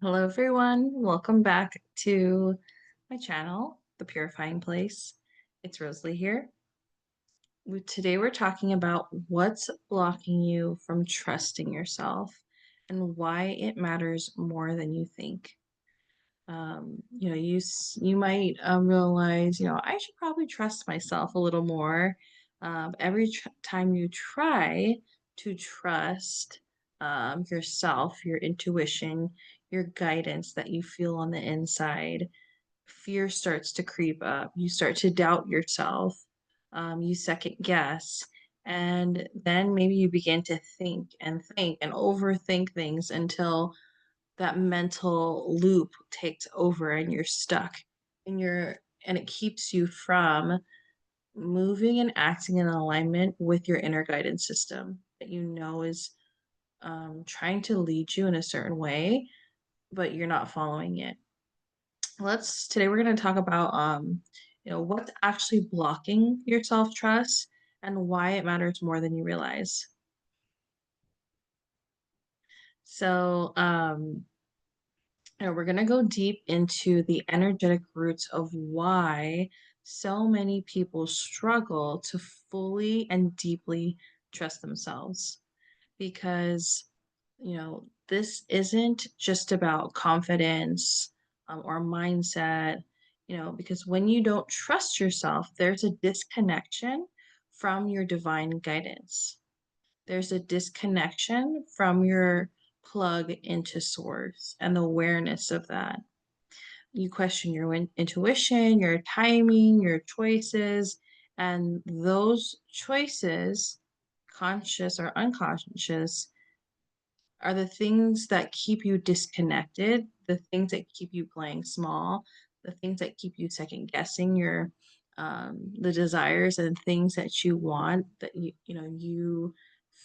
Hello, everyone. Welcome back to my channel, The Purifying Place. It's Rosalie here. Today, we're talking about what's blocking you from trusting yourself and why it matters more than you think. You might realize, I should probably trust myself a little more. Every time you try to trust yourself, your intuition, your guidance that you feel on the inside, fear starts to creep up. You start to doubt yourself. You second guess. And then maybe you begin to think and overthink things until that mental loop takes over and you're stuck and it keeps you from moving and acting in alignment with your inner guidance system that is trying to lead you in a certain way, but you're not following it. Today we're going to talk about what's actually blocking your self-trust and why it matters more than you realize. So we're going to go deep into the energetic roots of why so many people struggle to fully and deeply trust themselves. Because, this isn't just about confidence or mindset, because when you don't trust yourself, there's a disconnection from your divine guidance. There's a disconnection from your plug into source and the awareness of that. You question your intuition, your timing, your choices, and those choices, conscious or unconscious, are the things that keep you disconnected, the things that keep you playing small, the things that keep you second guessing your the desires and things that you want that you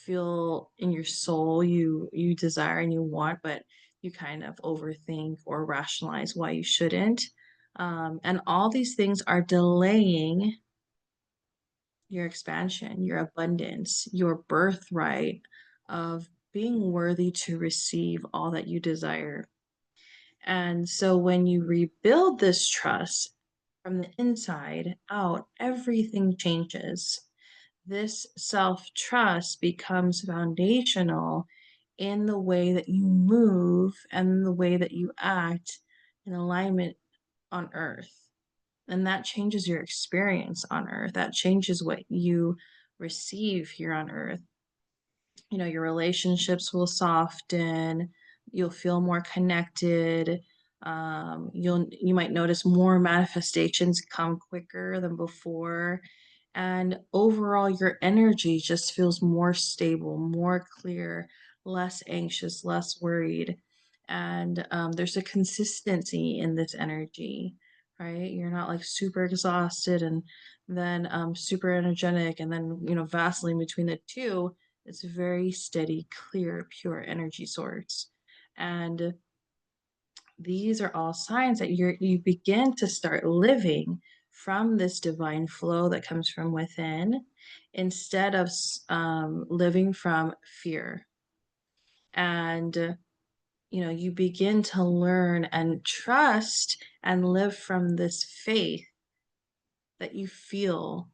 feel in your soul you desire and you want, but you kind of overthink or rationalize why you shouldn't. And all these things are delaying your expansion, your abundance, your birthright of being worthy to receive all that you desire. And so when you rebuild this trust from the inside out, everything changes. This self trust becomes foundational in the way that you move and the way that you act in alignment on earth. And that changes your experience on earth. That changes what you receive here on earth. Your relationships will soften, you'll feel more connected. You might notice more manifestations come quicker than before. And overall, your energy just feels more stable, more clear, less anxious, less worried. And there's a consistency in this energy, right? You're not like super exhausted and then super energetic and then, vacillating between the two. It's a very steady, clear, pure energy source. And these are all signs that you begin to start living from this divine flow that comes from within instead of living from fear. And you begin to learn and trust and live from this faith that you feel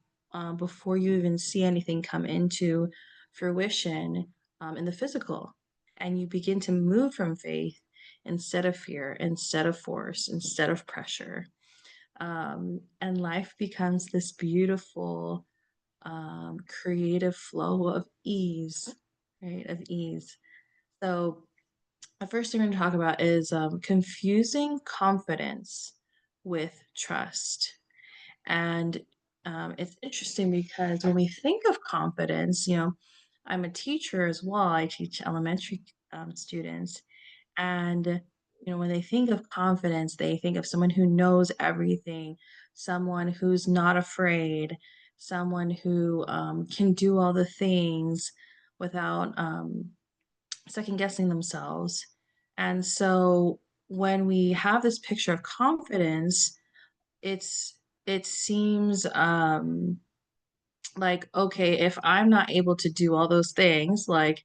before you even see anything come into fruition in the physical. And you begin to move from faith instead of fear, instead of force, instead of pressure. And life becomes this beautiful, creative flow of ease, right? Of ease. So, the first thing we're going to talk about is confusing confidence with trust. And it's interesting because when we think of confidence, I'm a teacher as well. I teach elementary students. And, when they think of confidence, they think of someone who knows everything, someone who's not afraid, someone who can do all the things without second guessing themselves. And so when we have this picture of confidence, it seems like, okay, if I'm not able to do all those things, like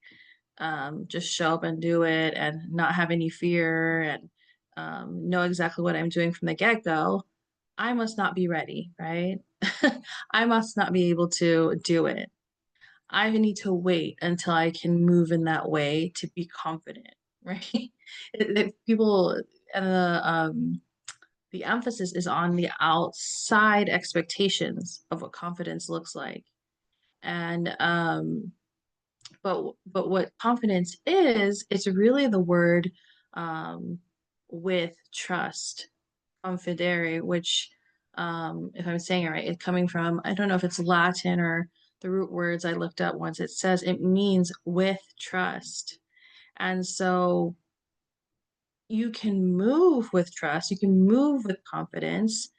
just show up and do it and not have any fear and know exactly what I'm doing from the get go, I must not be ready, right? I must not be able to do it. I need to wait until I can move in that way to be confident, right? People and the emphasis is on the outside expectations of what confidence looks like, and but what confidence is, it's really the word um, with trust, confidere, which if I'm saying it right, it's coming from, I don't know if it's Latin or the root words I looked up once. It says it means with trust. And so you can move with trust, you can move with confidence,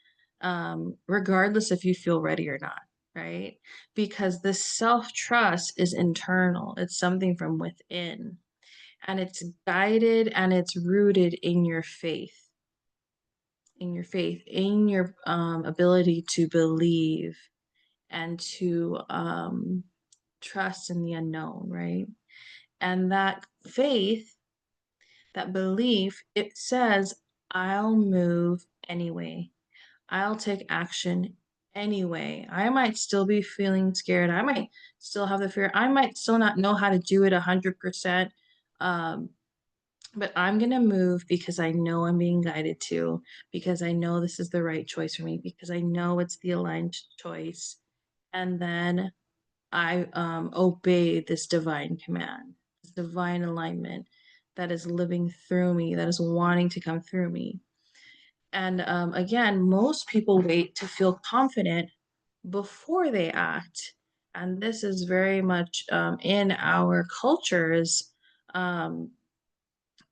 regardless if you feel ready or not, right? Because this self trust is internal, it's something from within, and it's guided and it's rooted in your faith, in your ability to believe and to trust in the unknown, right? And that faith, that belief, it says, I'll move anyway. I'll take action anyway. I might still be feeling scared. I might still have the fear. I might still not know how to do it 100%. Um, but I'm going to move because I know I'm being guided to, because I know this is the right choice for me, because I know it's the aligned choice. And then I obey this divine command, this divine alignment that is living through me, that is wanting to come through me. And again, most people wait to feel confident before they act. And this is very much in our cultures. Um,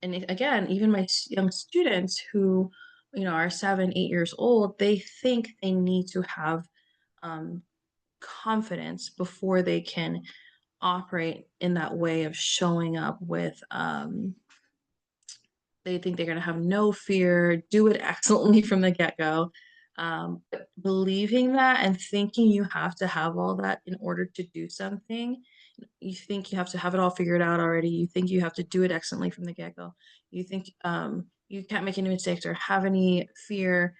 and again, even my young students who, are 7, 8 years old, they think they need to have um, confidence before they can operate in that way of showing up with they think they're going to have no fear, do it excellently from the get-go. But believing that and thinking you have to have all that in order to do something, you think you have to have it all figured out already. You think you have to do it excellently from the get-go. You think you can't make any mistakes or have any fear.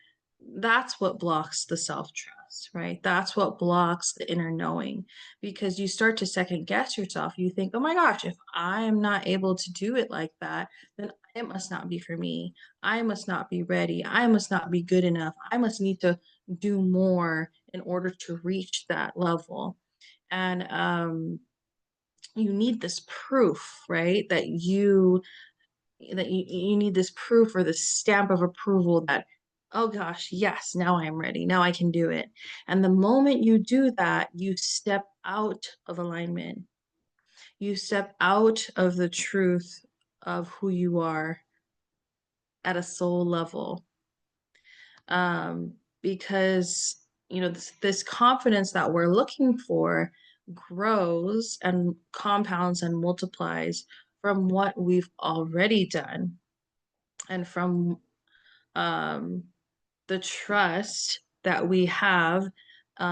That's what blocks the self-trust, right? That's what blocks the inner knowing, because you start to second guess yourself. You think, oh my gosh, if I am not able to do it like that, then it must not be for me. I must not be ready. I must not be good enough. I must need to do more in order to reach that level. And you need this proof, right? That you need this proof or this stamp of approval that, oh gosh, yes, now I'm ready. Now I can do it. And the moment you do that, you step out of alignment. You step out of the truth of who you are at a soul level. Um, because this confidence that we're looking for grows and compounds and multiplies from what we've already done, and from um, the trust that we have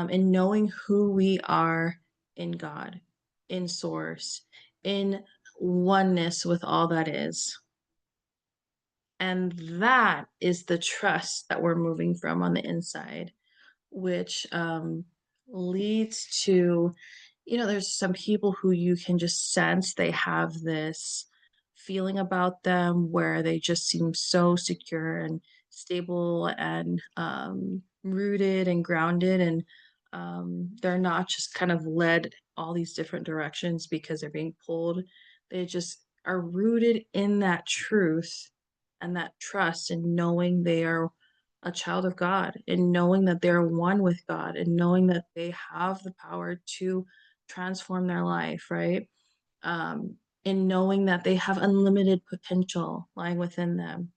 in knowing who we are in God, in Source, in oneness with all that is. And that is the trust that we're moving from on the inside, which leads to, there's some people who you can just sense they have this feeling about them where they just seem so secure and stable and rooted and grounded. And they're not just kind of led all these different directions because they're being pulled. They just are rooted in that truth and that trust and knowing they are a child of God, and knowing that they're one with God, and knowing that they have the power to transform their life, right? Um, and knowing that they have unlimited potential lying within them.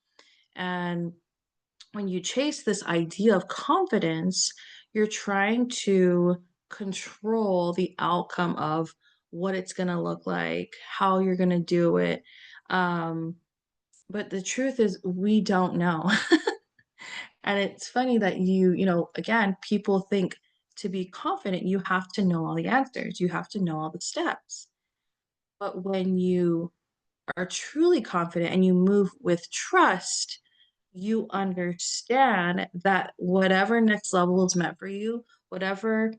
And when you chase this idea of confidence, you're trying to control the outcome of what it's going to look like, how you're going to do it. Um, but the truth is, we don't know. And it's funny that again, people think to be confident, you have to know all the answers, you have to know all the steps. But when you are truly confident and you move with trust, you understand that whatever next level is meant for you, whatever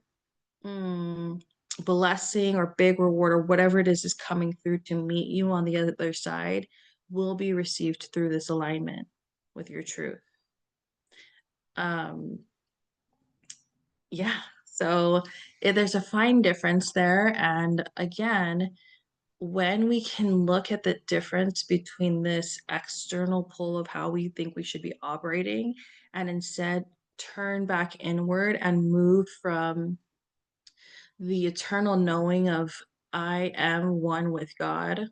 mm, blessing or big reward or whatever it is coming through to meet you on the other side will be received through this alignment with your truth. Um, yeah. So there's a fine difference there. And again, when we can look at the difference between this external pull of how we think we should be operating and instead turn back inward and move from the eternal knowing of I am one with God.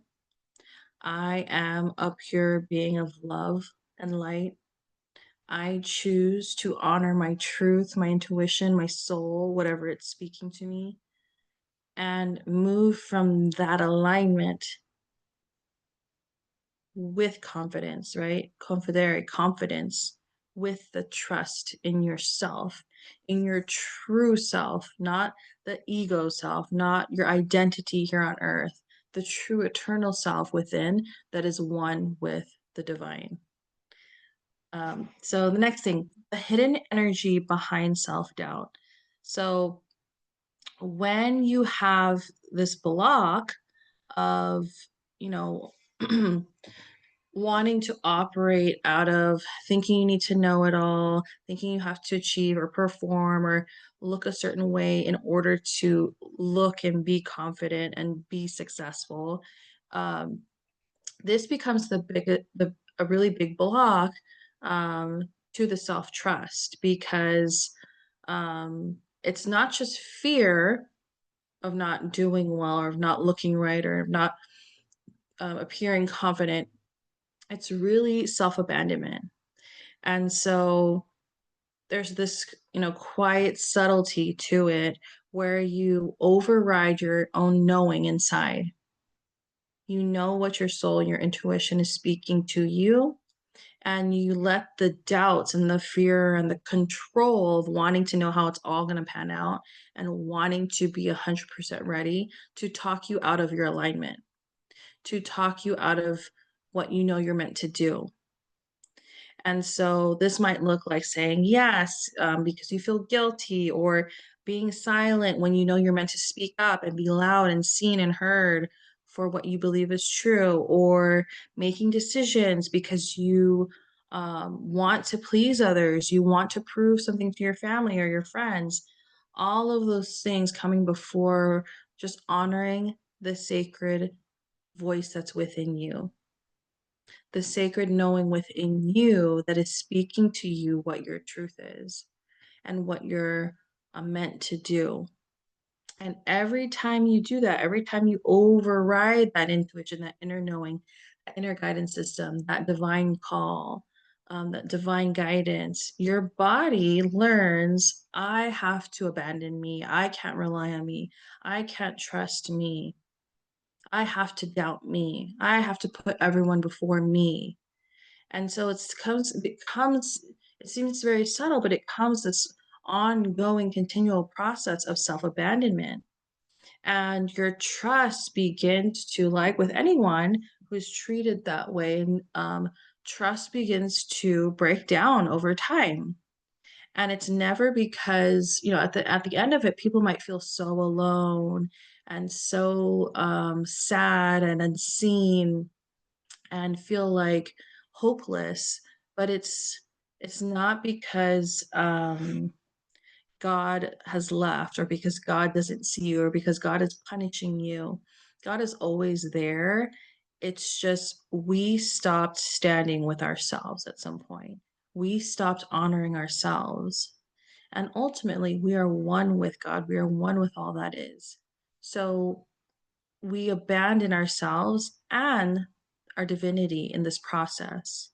I am a pure being of love and light. I choose to honor my truth, my intuition, my soul, whatever it's speaking to me, and move from that alignment with confidence, right? Confidere, confidence with the trust in yourself, in your true self, not the ego self, not your identity here on earth, the true eternal self within that is one with the divine. So the next thing, the hidden energy behind self-doubt. So when you have this block of, you know, wanting to operate out of thinking you need to know it all, thinking you have to achieve or perform or look a certain way in order to look and be confident and be successful. Um, this becomes a really big block um, to the self trust because it's not just fear of not doing well or of not looking right or of not appearing confident. It's really self abandonment. And so there's this, quiet subtlety to it where you override your own knowing inside. You know what your soul and your intuition is speaking to you, and you let the doubts and the fear and the control of wanting to know how it's all going to pan out and wanting to be 100% ready to talk you out of your alignment, to talk you out of what you know you're meant to do. And so this might look like saying yes because you feel guilty, or being silent when you know you're meant to speak up and be loud and seen and heard for what you believe is true, or making decisions because you want to please others, you want to prove something to your family or your friends. All of those things coming before just honoring the sacred voice that's within you, the sacred knowing within you that is speaking to you what your truth is and what you're meant to do. And every time you do that, every time you override that intuition, that inner knowing, that inner guidance system, that divine call, that divine guidance, your body learns I have to abandon me. I can't rely on me. I can't trust me. I have to doubt me. I have to put everyone before me. And so it seems very subtle, but it comes this ongoing continual process of self-abandonment. And your trust begins to, like with anyone who's treated that way, trust begins to break down over time. And it's never because, at the end of it, people might feel so alone and so sad and unseen and feel like hopeless, but it's not because God has left or because God doesn't see you or because God is punishing you. God is always there. It's just we stopped standing with ourselves at some point. We stopped honoring ourselves. And ultimately, we are one with God. We are one with all that is. So we abandon ourselves and our divinity in this process.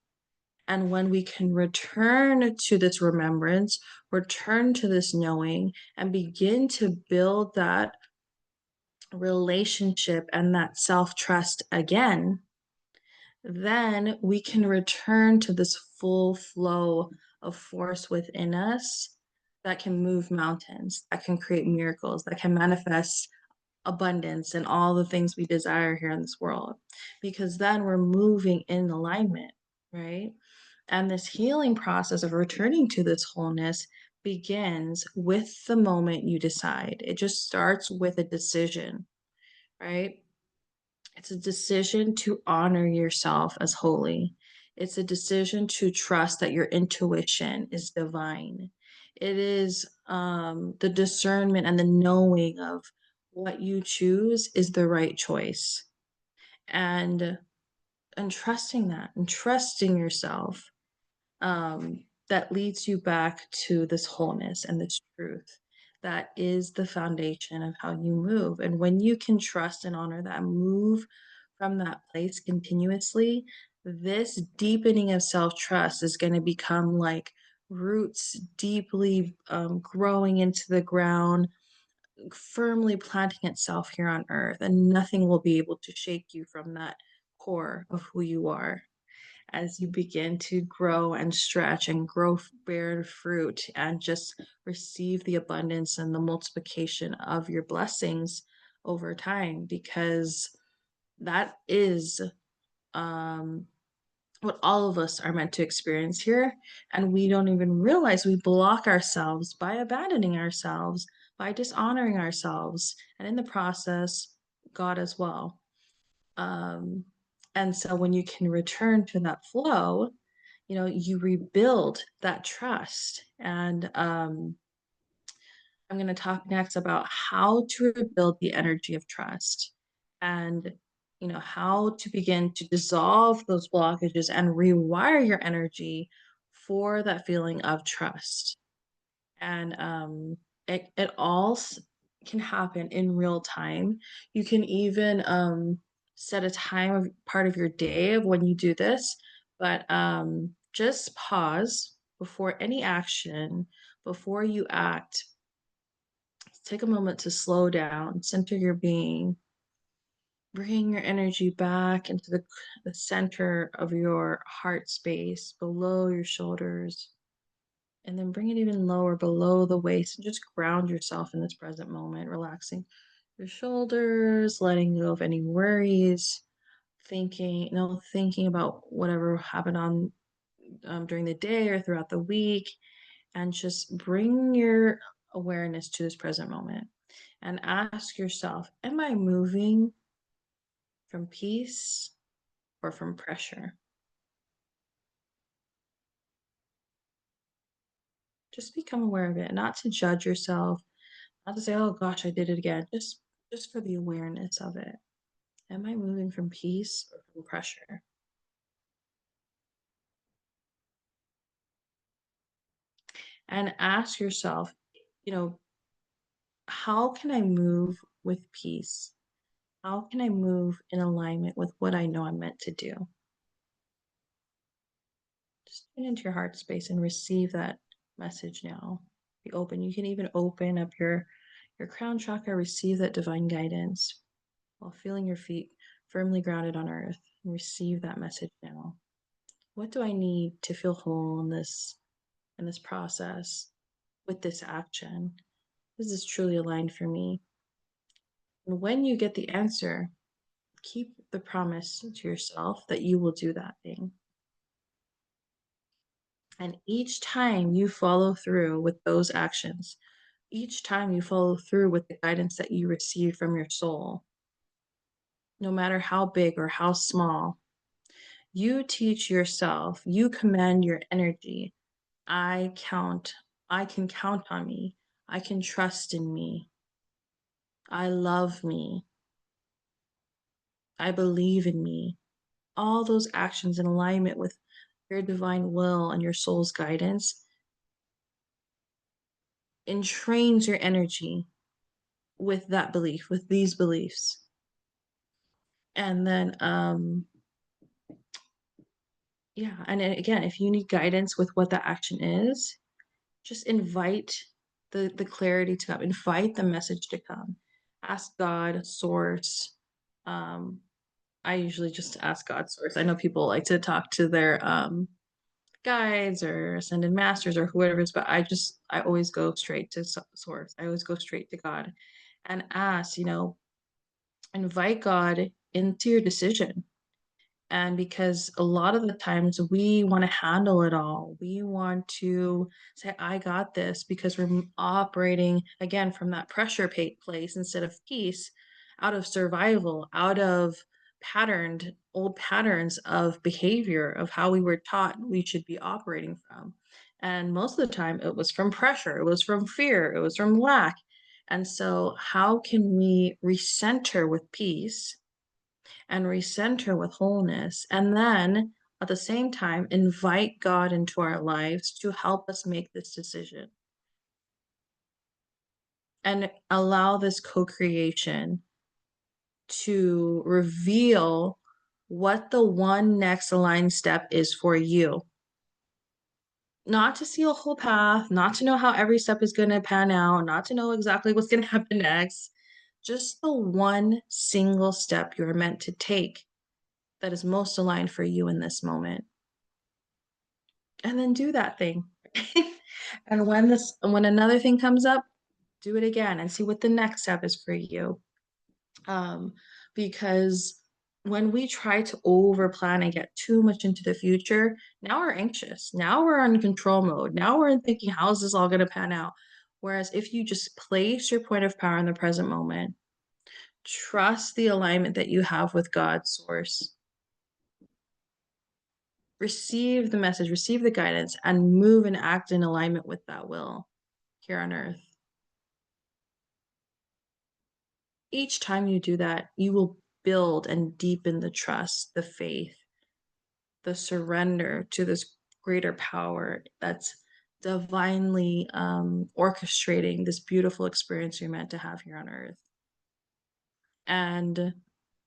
And when we can return to this remembrance, return to this knowing, and begin to build that relationship and that self trust again, then we can return to this full flow of force within us that can move mountains, that can create miracles, that can manifest abundance and all the things we desire here in this world, because then we're moving in alignment, right? And this healing process of returning to this wholeness begins with the moment you decide. It just starts with a decision, right? It's a decision to honor yourself as holy. It's a decision to trust that your intuition is divine. It is the discernment and the knowing of what you choose is the right choice. And and trusting that and trusting yourself, that leads you back to this wholeness and this truth. That is the foundation of how you move. And when you can trust and honor that, move from that place continuously, this deepening of self trust is going to become like roots deeply growing into the ground, firmly planting itself here on earth, and nothing will be able to shake you from that core of who you are as you begin to grow and stretch and bear fruit and just receive the abundance and the multiplication of your blessings over time, because that is um, what all of us are meant to experience here. And we don't even realize we block ourselves by abandoning ourselves, by dishonoring ourselves, and in the process, God as well. Um, and so when you can return to that flow, you rebuild that trust. And I'm going to talk next about how to rebuild the energy of trust and how to begin to dissolve those blockages and rewire your energy for that feeling of trust. And it all can happen in real time. You can even set a time of part of your day of when you do this, but just pause before any action, before you act. Take a moment to slow down, center your being, bring your energy back into the center of your heart space, below your shoulders, and then bring it even lower below the waist and just ground yourself in this present moment, relaxing your shoulders, letting go of any worries, thinking about whatever happened on during the day or throughout the week, and just bring your awareness to this present moment and ask yourself, am I moving from peace or from pressure? Just become aware of it, not to judge yourself, not to say, oh gosh, I did it again. Just for the awareness of it. Am I moving from peace or from pressure? And ask yourself, you know, how can I move with peace? How can I move in alignment with what I know I'm meant to do? Just tune into your heart space and receive that message now. Be open. You can even open up your crown chakra, receive that divine guidance while feeling your feet firmly grounded on earth, and receive that message now. What do I need to feel whole in this process with this action? This is truly aligned for me. And when you get the answer, keep the promise to yourself that you will do that thing. And each time you follow through with those actions, each time you follow through with the guidance that you receive from your soul, no matter how big or how small, you teach yourself, you command your energy. I count, I can count on me. I can trust in me. I love me. I believe in me. All those actions in alignment with your divine will and your soul's guidance entrains your energy with that belief, with these beliefs. And then, yeah. And then again, if you need guidance with what that action is, just invite the clarity to come, invite the message to come. Ask God, source. Um, I usually just ask God, source. I know people like to talk to their guides or ascended masters or whoever it is, but I always go straight to source. I always go straight to God and ask, Invite God into your decision. And because a lot of the times we want to handle it all, we want to say, I got this, because we're operating again from that pressure place instead of peace, out of survival, out of patterned old patterns of behavior of how we were taught we should be operating from. And most of the time it was from pressure, it was from fear, it was from lack. And so, how can we recenter with peace and recenter with wholeness? And then at the same time, invite God into our lives to help us make this decision and allow this co creation to reveal what the one next aligned step is for you. Not to see a whole path, not to know how every step is going to pan out, not to know exactly what's going to happen next, just the one single step you're meant to take that is most aligned for you in this moment. And then do that thing. And when another thing comes up, do it again and see what the next step is for you. Um, because when we try to over plan and get too much into the future, now we're anxious. Now we're on control mode. Now we're thinking, how is this all going to pan out? Whereas if you just place your point of power in the present moment, trust the alignment that you have with God's source, receive the message, receive the guidance, and move and act in alignment with that will here on earth. Each time you do that, you will build and deepen the trust, the faith, the surrender to this greater power that's divinely orchestrating this beautiful experience you're meant to have here on earth. And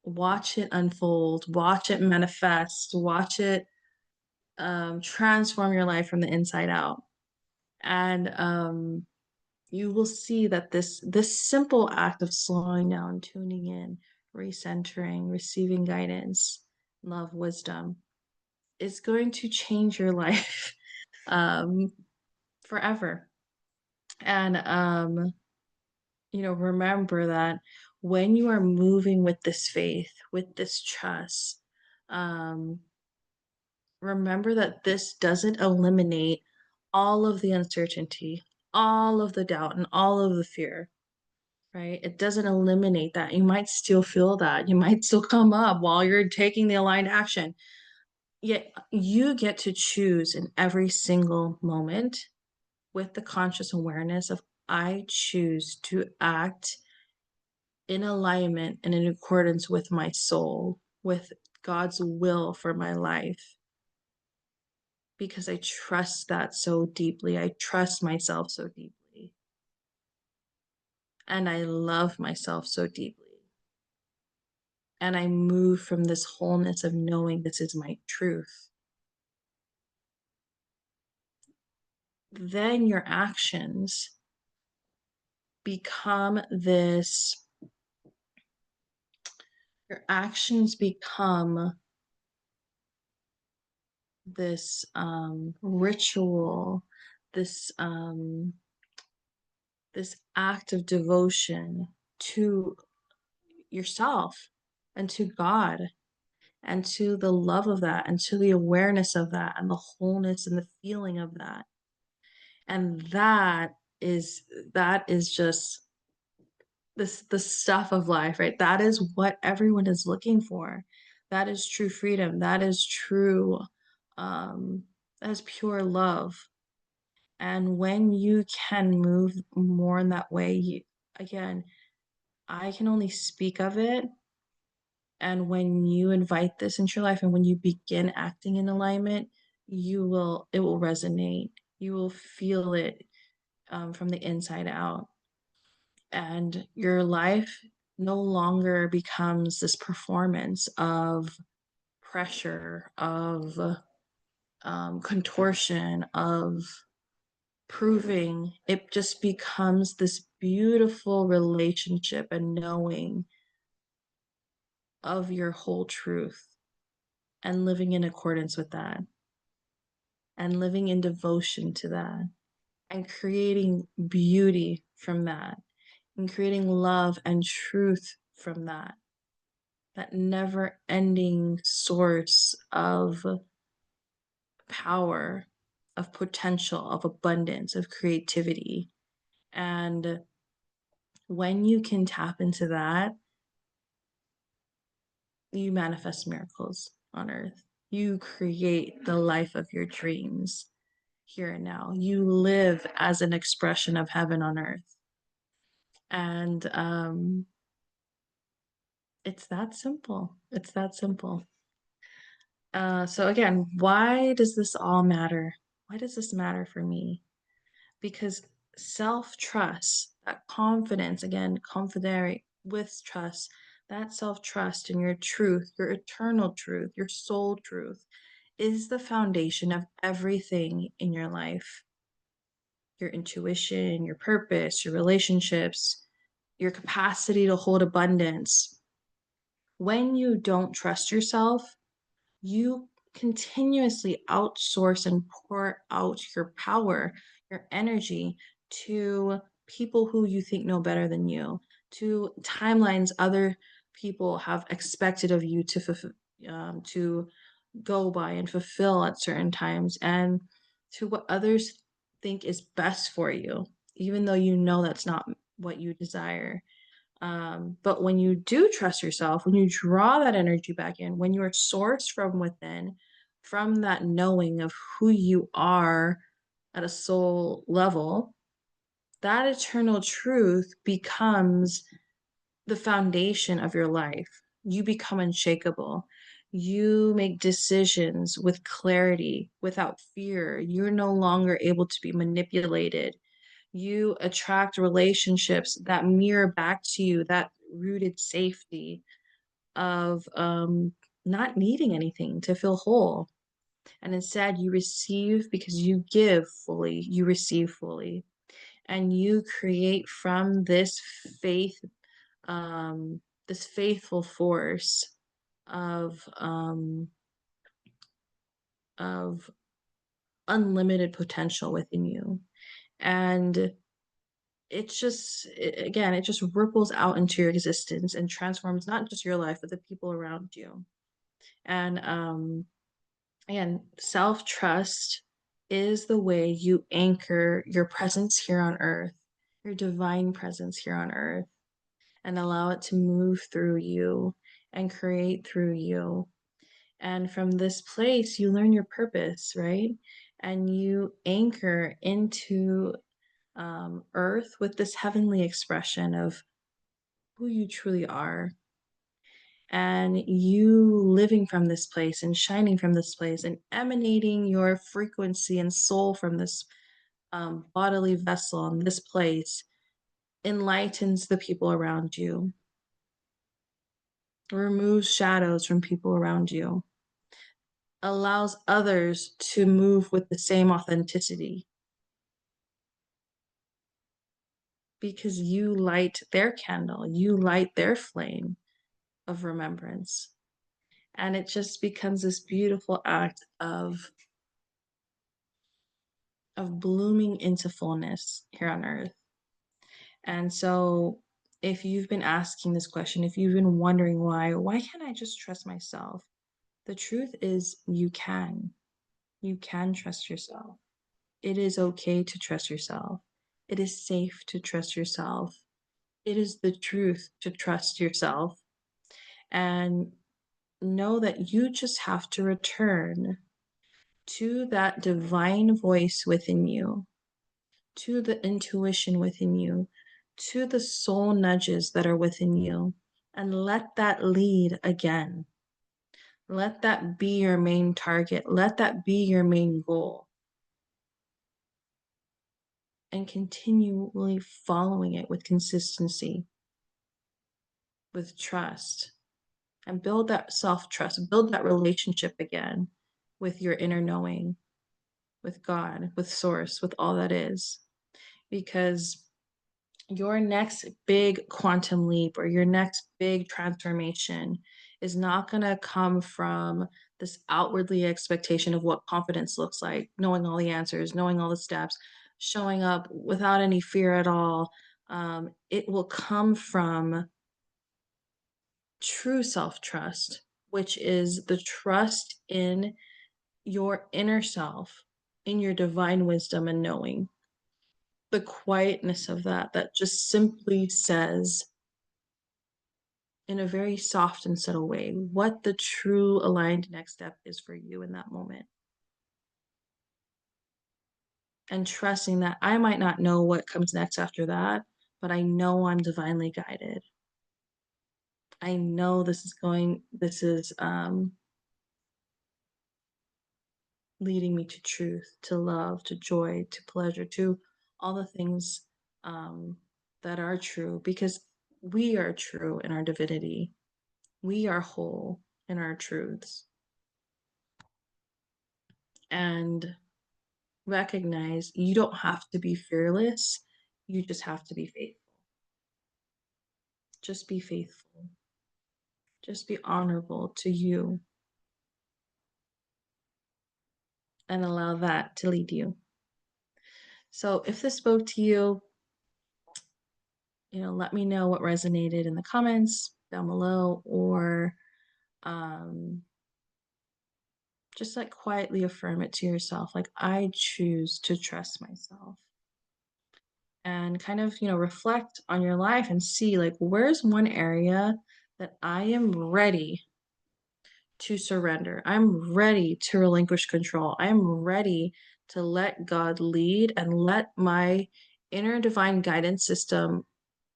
watch it unfold, watch it manifest, watch it transform your life from the inside out. And you will see that this simple act of slowing down, tuning in, recentering, receiving guidance, love, wisdom is going to change your life um, forever. And remember that when you are moving with this faith, with this trust, um, remember that this doesn't eliminate all of the uncertainty, all of the doubt, and all of the fear, right? It doesn't eliminate that. You might still feel that. You might still come up while you're taking the aligned action. Yet you get to choose in every single moment with the conscious awareness of, I choose to act in alignment and in accordance with my soul, with God's will for my life, because I trust that so deeply. I trust myself so deeply. And I love myself so deeply. And I move from this wholeness of knowing this is my truth. Then your actions become this, your actions become this ritual, this this act of devotion to yourself and to God and to the love of that and to the awareness of that and the wholeness and the feeling of that. And that is just this the stuff of life, right? That is what everyone is looking for. That is true freedom. That is true um that is pure love. And when you can move more in that way, again, I can only speak of it. And when you invite this into your life and when you begin acting in alignment, it will resonate. You will feel it from the inside out. And your life no longer becomes this performance of pressure, of contortion, of proving. It just becomes this beautiful relationship and knowing of your whole truth and living in accordance with that and living in devotion to that and creating beauty from that and creating love and truth from that. that never ending source of power, of potential, of abundance, of creativity. And when you can tap into that, you manifest miracles on earth. You create the life of your dreams here and now. You live as an expression of heaven on earth. And it's that simple. It's that simple. So again, why does this all matter? Why does this matter for me? Because self-trust, that confidence, again, confidere with trust, that self-trust in your truth, your eternal truth, your soul truth, is the foundation of everything in your life. Your intuition, your purpose, your relationships, your capacity to hold abundance. When you don't trust yourself, you continuously outsource and pour out your power, your energy to people who you think know better than you, to timelines other people have expected of you to go by and fulfill at certain times, and to what others think is best for you, even though you know that's not what you desire. But when you do trust yourself, when you draw that energy back in, when you are sourced from within, from that knowing of who you are at a soul level, that eternal truth becomes the foundation of your life. You become unshakable. You make decisions with clarity, without fear. You're no longer able to be manipulated. You attract relationships that mirror back to you that rooted safety of not needing anything to feel whole. And instead, you receive because you give fully, you receive fully, and you create from faith, this faithful force of um, of unlimited potential within you. And again, it just ripples out into your existence and transforms not just your life but the people around you. And again, self-trust is the way you anchor your presence here on earth, your divine presence here on earth, and allow it to move through you and create through you. And from this place you learn your purpose, right? And you anchor into earth with this heavenly expression of who you truly are, and you living from this place and shining from this place and emanating your frequency and soul from this bodily vessel in this place enlightens the people around you, removes shadows from people around you, allows others to move with the same authenticity because you light their candle, you light their flame of remembrance. And it just becomes this beautiful act of blooming into fullness here on earth. And so if you've been asking this question, if you've been wondering why can't I just trust myself? The truth is you can. You can trust yourself. It is okay to trust yourself. It is safe to trust yourself. It is the truth to trust yourself. And know that you just have to return to that divine voice within you, to the intuition within you, to the soul nudges that are within you, and let that lead again. Let that be your main target. Let that be your main goal. And continually following it with consistency, with trust, and build that self-trust, build that relationship again with your inner knowing, with God, with Source, with all that is. Because your next big quantum leap or your next big transformation is not going to come from this outwardly expectation of what confidence looks like, knowing all the answers, knowing all the steps, showing up without any fear at all. It will come from true self trust, which is the trust in your inner self, in your divine wisdom and knowing. The quietness of that, that just simply says in a very soft and subtle way what the true aligned next step is for you in that moment. And trusting that I might not know what comes next after that, but I know I'm divinely guided. I know this is leading me to truth, to love, to joy, to pleasure, to all the things um, that are true because we are true in our divinity. We are whole in our truths. And recognize you don't have to be fearless. You just have to be faithful. Just be faithful. Just be honorable to you and allow that to lead you. So if this spoke to you, let me know what resonated in the comments down below or um, just like quietly affirm it to yourself. Like, I choose to trust myself and kind of, reflect on your life and see like, where's one area that I am ready to surrender. I'm ready to relinquish control. I'm ready to let God lead and let my inner divine guidance system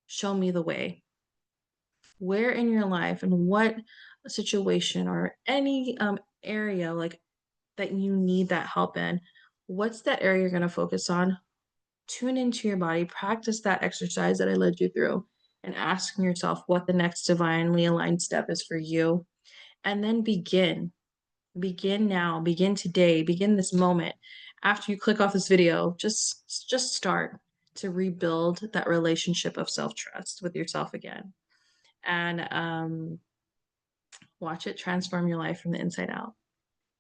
show me the way. Where in your life and what situation or any area like that you need that help in, what's that area you're going to focus on? Tune into your body, practice that exercise that I led you through, and asking yourself what the next divinely aligned step is for you. And then begin now, begin today, begin this moment. After you click off this video, just start to rebuild that relationship of self-trust with yourself again, and watch it transform your life from the inside out.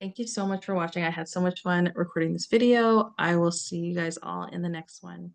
Thank you so much for watching. I had so much fun recording this video. I will see you guys all in the next one.